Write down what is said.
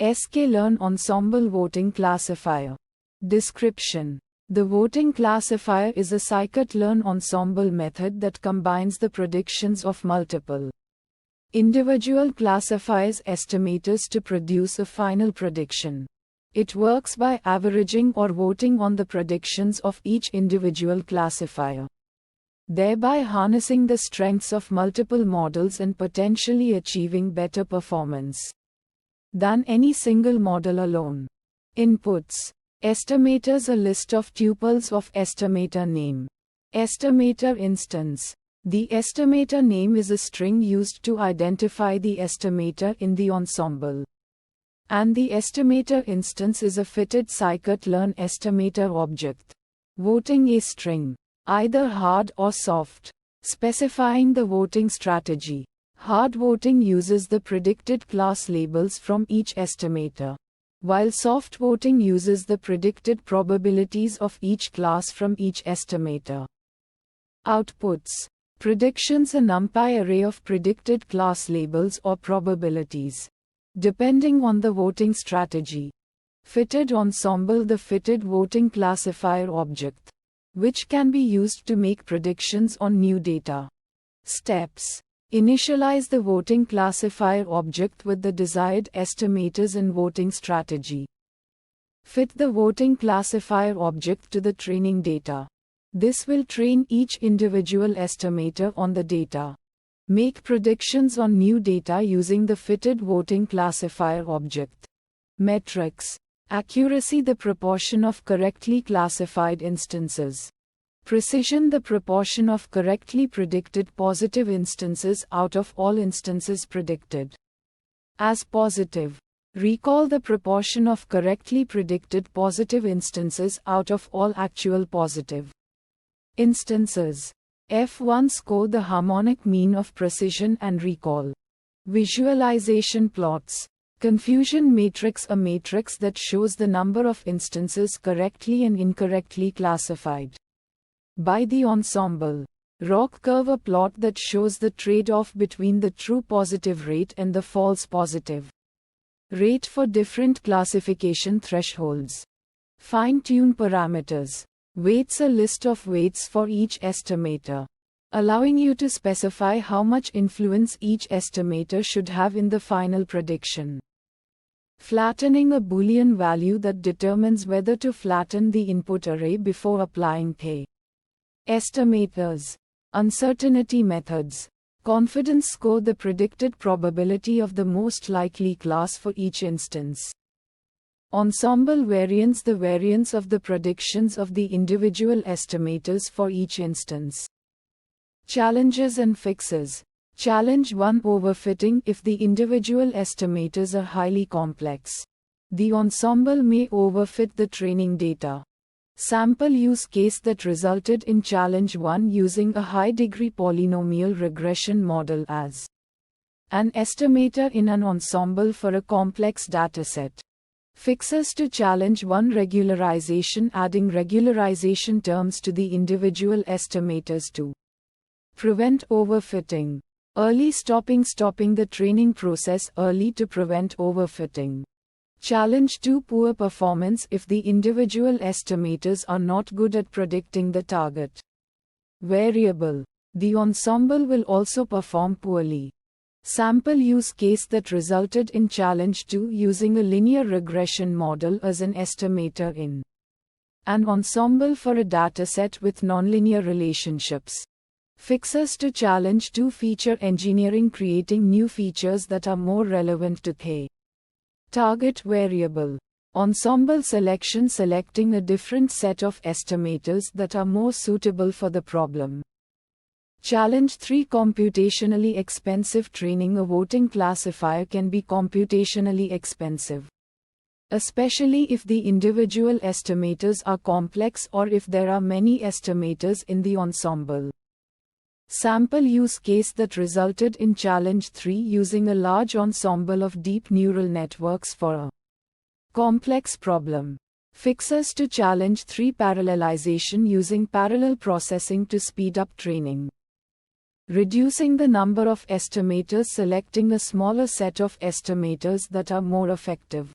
sklearn Ensemble Voting Classifier. Description: the voting classifier is a scikit-learn ensemble method that combines the predictions of multiple individual classifiers estimators to produce a final prediction. It works by averaging or voting on the predictions of each individual classifier, thereby harnessing the strengths of multiple models and potentially achieving better performance than any single model alone. Inputs: estimators, a list of tuples of estimator name. Estimator instance: the estimator name is a string used to identify the estimator in the ensemble, and the estimator instance is a fitted scikit-learn estimator object. Voting: a string, either hard or soft, specifying the voting strategy. Hard voting uses the predicted class labels from each estimator, while soft voting uses the predicted probabilities of each class from each estimator. Outputs: predictions, a NumPy array of predicted class labels or probabilities, depending on the voting strategy. Fitted ensemble, the fitted voting classifier object, which can be used to make predictions on new data. Steps: initialize the voting classifier object with the desired estimators and voting strategy. Fit the voting classifier object to the training data. This will train each individual estimator on the data. Make predictions on new data using the fitted voting classifier object. Metrics: accuracy, the proportion of correctly classified instances. Precision, the proportion of correctly predicted positive instances out of all instances predicted as positive. Recall, the proportion of correctly predicted positive instances out of all actual positive instances. F1 score, the harmonic mean of precision and recall. Visualization plots. Confusion matrix, a matrix that shows the number of instances correctly and incorrectly classified by the ensemble. ROC curve, a plot that shows the trade-off between the true positive rate and the false positive rate for different classification thresholds. Fine-tune parameters. Weights, a list of weights for each estimator, allowing you to specify how much influence each estimator should have in the final prediction. Flattening, a Boolean value that determines whether to flatten the input array before applying pay. Estimators. Uncertainty methods. Confidence score, the predicted probability of the most likely class for each instance. Ensemble variance, the variance of the predictions of the individual estimators for each instance. Challenges and fixes. Challenge 1: overfitting. If the individual estimators are highly complex, the ensemble may overfit the training data. Sample use case that resulted in challenge 1: using a high-degree polynomial regression model as an estimator in an ensemble for a complex dataset. Fixes to challenge 1: regularization, adding regularization terms to the individual estimators to prevent overfitting. Early stopping the training process early to prevent overfitting. Challenge 2: poor performance. If the individual estimators are not good at predicting the target variable, the ensemble will also perform poorly. Sample use case that resulted in challenge 2: using a linear regression model as an estimator in an ensemble for a dataset with nonlinear relationships. Fixes to challenge 2: feature engineering, creating new features that are more relevant to the target variable. Ensemble selection, selecting a different set of estimators that are more suitable for the problem. Challenge 3: computationally expensive training. A voting classifier can be computationally expensive, especially if the individual estimators are complex or if there are many estimators in the ensemble. Sample use case that resulted in challenge 3: using a large ensemble of deep neural networks for a complex problem. Fixes to challenge 3: parallelization, using parallel processing to speed up training. reducing the number of estimators, selecting a smaller set of estimators that are more effective.